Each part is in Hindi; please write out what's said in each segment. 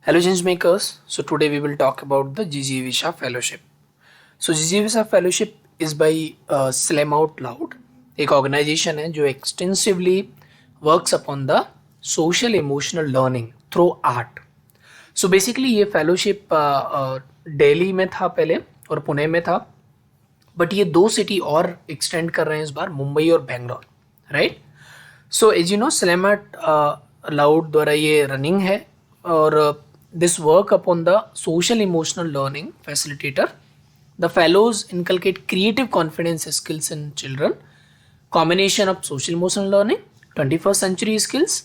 Hello, change makers. So today we will talk about the GG Visa Fellowship. So GG Visa Fellowship is by Slam Out Loud, एक ऑर्गेनाइजेशन है जो extensively works upon the social emotional learning through art. So basically ये फेलोशिप दिल्ली में था पहले और पुणे में था, बट ये दो सिटी और एक्सटेंड कर रहे हैं इस बार, मुंबई और Bangalore, right. So as you know slam out loud द्वारा ये रनिंग है और this work upon the social emotional learning facilitator. The fellows inculcate creative confidence skills in children, combination of social emotional learning, 21st century skills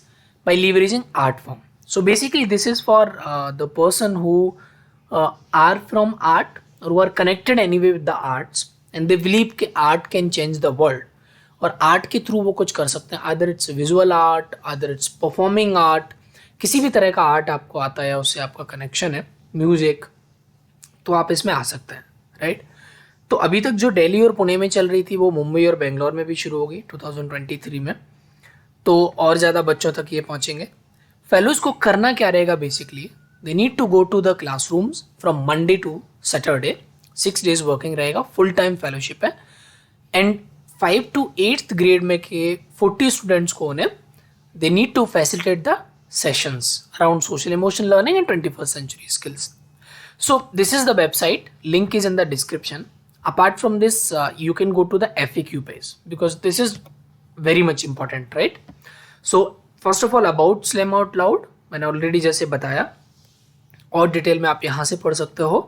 by leveraging art form. So basically this is for the person who are from art or who are connected anyway with the arts and they believe कि art can change the world और आर्ट के थ्रू वो कुछ कर सकते हैं. आदर इट्स विजुअल आर्ट, आदर इट्स परफॉर्मिंग आर्ट, किसी भी तरह का आर्ट आपको आता है, उससे आपका कनेक्शन है, म्यूजिक, तो आप इसमें आ सकते हैं, राइट. तो अभी तक जो दिल्ली और पुणे में चल रही थी वो मुंबई और बेंगलोर में भी शुरू होगी 2023 में, तो और ज़्यादा बच्चों तक ये पहुँचेंगे. फेलोज को करना क्या रहेगा basically, they need to go to the classrooms from Monday to Saturday, 6 days working रहेगा, फुल टाइम फेलोशिप है. एंड 5 to 8th ग्रेड में के 40 स्टूडेंट्स को उन्हें they need to facilitate the sessions around social emotional learning and 21st century skills. So this is the website, link is in the description. Apart from this you can go to the FAQ page because this is very much important, right? So first of all about Slam Out Loud मैंने ऑलरेडी जैसे बताया और डिटेल में आप यहाँ से पढ़ सकते हो.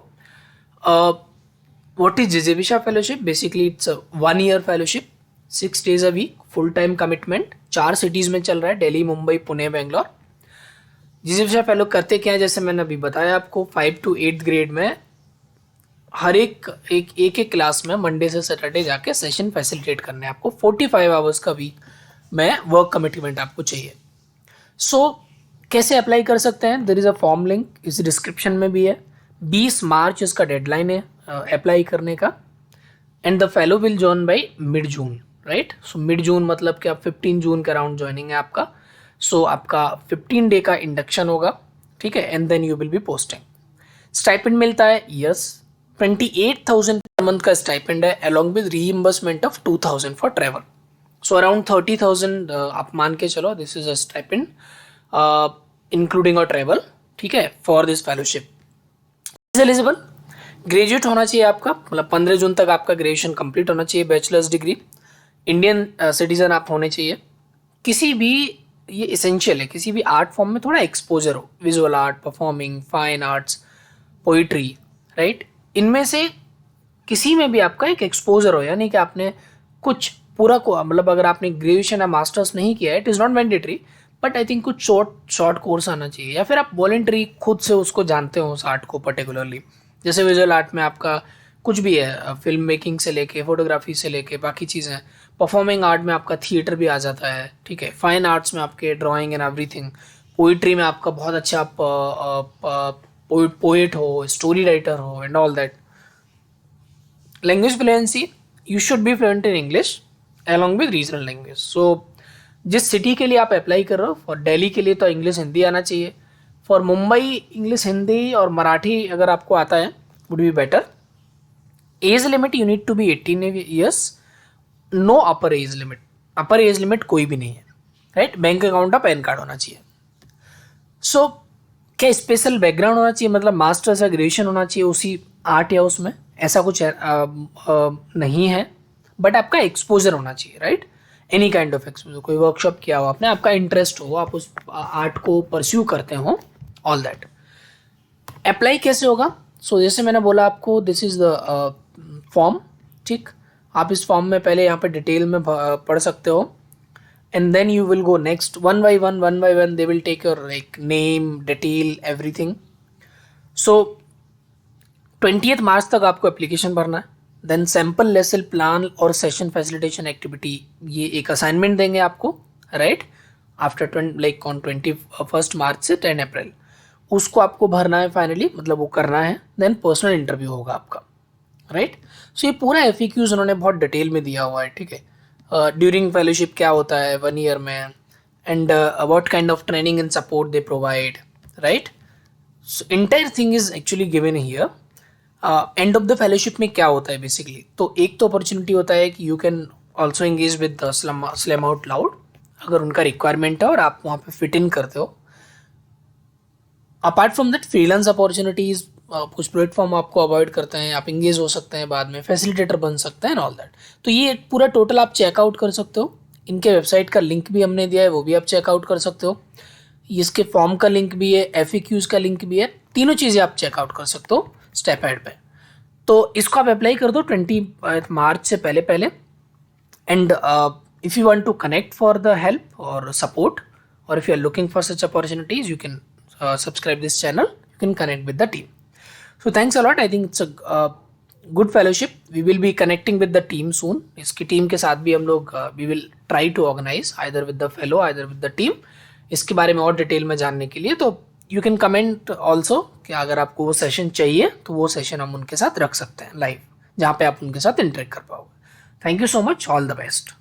What is GG Visa Fellowship? Basically it's a 1 year fellowship, 6 days a week, full time commitment. 4 cities में चल रहा है, Delhi, Mumbai, Pune, Bangalore. GG Visa fellow करते क्या है, जैसे मैंने अभी बताया आपको, 5 to 8th ग्रेड में हर एक क्लास में मंडे से सैटरडे जाके सेशन फैसिलिटेट करने हैं आपको. 45 आवर्स का वीक में वर्क कमिटमेंट आपको चाहिए. सो कैसे अप्लाई कर सकते हैं, there is a form link इस डिस्क्रिप्शन में भी है. 20 मार्च इसका डेडलाइन है अप्लाई करने का. And the fellow will join by mid June, right. So mid June मतलब कि आप 15 जून के अराउंड ज्वाइनिंग है आपका. सो आपका 15 डे का इंडक्शन होगा, ठीक है, and then you will be posting. Stipend मिलता है, यस, 28,000 पर मंथ का स्टाइपेंड है along with reimbursement of 2,000 for travel. So around 30,000 आप मान के चलो, this is a stipend including a travel, ठीक है, for this fellowship. Is eligible, graduate होना चाहिए आपका, मतलब 15 जून तक आपका ग्रेजुएशन कंप्लीट होना चाहिए, बैचलर्स डिग्री, इंडियन सिटीजन आप होने चाहिए. किसी भी, ये इसेंशियल है, किसी भी आर्ट फॉर्म में थोड़ा एक्सपोजर हो, visual art, performing, fine arts, poetry, right. इनमें से किसी में भी आपका एक एक्सपोजर हो, यानी कि आपने कुछ पूरा को, मतलब अगर आपने ग्रेजुएशन या मास्टर्स नहीं किया है, it is not mandatory, but I think कुछ शॉर्ट कोर्स आना चाहिए, या फिर आप वॉलेंटरी खुद से उसको जानते हो उस आर्ट को पर्टिकुलरली. जैसे विजुअल आर्ट में आपका कुछ भी है, फिल्म मेकिंग से लेके, फोटोग्राफी से लेके बाकी चीज़ें. परफॉर्मिंग आर्ट में आपका थिएटर भी आ जाता है, ठीक है. फाइन आर्ट्स में आपके ड्राइंग एंड एवरीथिंग. पोइट्री में आपका बहुत अच्छा आप पोएट हो, स्टोरी राइटर हो, and all that. Language fluency, you should be fluent in English along with regional language. So जिस सिटी के लिए आप अप्लाई कर रहे हो, फॉर दिल्ली के लिए तो इंग्लिश हिंदी आना चाहिए. फॉर मुंबई इंग्लिश हिंदी और मराठी अगर आपको आता है would be better. Age limit you need to be 18 years, no upper age limit. Upper age limit कोई भी नहीं है, राइट. बैंक अकाउंट का पैन कार्ड होना चाहिए. सो क्या स्पेशल बैकग्राउंड होना चाहिए, मतलब मास्टर्स या ग्रेजुएशन होना चाहिए उसी आर्ट या उसमें, ऐसा कुछ नहीं है, बट आपका एक्सपोजर होना चाहिए, right. Any kind of exposure, कोई वर्कशॉप किया हो आपने, आपका इंटरेस्ट हो, आप उस आर्ट को परस्यू करते हो, ऑल दैट. अप्लाई कैसे होगा, सो जैसे मैंने बोला आपको, दिस इज़ द फॉर्म, ठीक. आप इस फॉर्म में पहले यहाँ पे डिटेल में पढ़ सकते हो, and then you will go next one by one they will take your like name, detail, everything. So 20th March तक आपको एप्लीकेशन भरना है. देन सैम्पल लेसन प्लान और सेशन फैसिलिटेशन एक्टिविटी, ये एक असाइनमेंट देंगे आपको, right, after like on 21 March से 10 अप्रैल. उसको आपको भरना है फाइनली, मतलब वो करना है. देन पर्सनल इंटरव्यू होगा आपका, राइट. सो ये पूरा FAQs उन्होंने बहुत डिटेल में दिया हुआ है, ठीक है. ड्यूरिंग फेलोशिप क्या होता है 1 ईयर में, and what kind of training and support they provide, right. So entire thing is actually given here. End of the fellowship में क्या होता है बेसिकली, तो एक तो अपॉर्चुनिटी होता है कि you can also engage with slam out loud अगर उनका रिक्वायरमेंट है और आप वहाँ पे फिट इन करते हो. Apart from that freelance opportunities, कुछ प्लेटफॉर्म आपको अवॉइड करते हैं, आप इंगेज हो सकते हैं, बाद में फैसिलिटेटर बन सकते हैं एंड ऑल दैट. तो ये पूरा टोटल आप चेकआउट कर सकते हो. इनके वेबसाइट का लिंक भी हमने दिया है, वो भी आप चेकआउट कर सकते हो. इसके फॉर्म का लिंक भी है, FAQs का लिंक भी है, तीनों चीज़ें आप चेकआउट कर सकते हो स्टेप एड पे. तो इसको आप अप्लाई कर दो 20 मार्च से पहले पहले. And if you want to connect for the help or support, or if you are looking for such opportunities, you can subscribe this channel, you can connect with the team. So thanks a lot. I think it's a good fellowship. We will be connecting with the team soon. इसकी टीम के साथ भी हम लोग we will try to organize either with the fellow, either with the team. इसके बारे में और डिटेल में जानने के लिए तो यू कैन कमेंट ऑल्सो कि अगर आपको वो सेशन चाहिए तो वो सेशन हम उनके साथ रख सकते हैं लाइव, जहाँ पे आप उनके साथ इंटरेक्ट कर पाओगे. Thank you so much. All the best.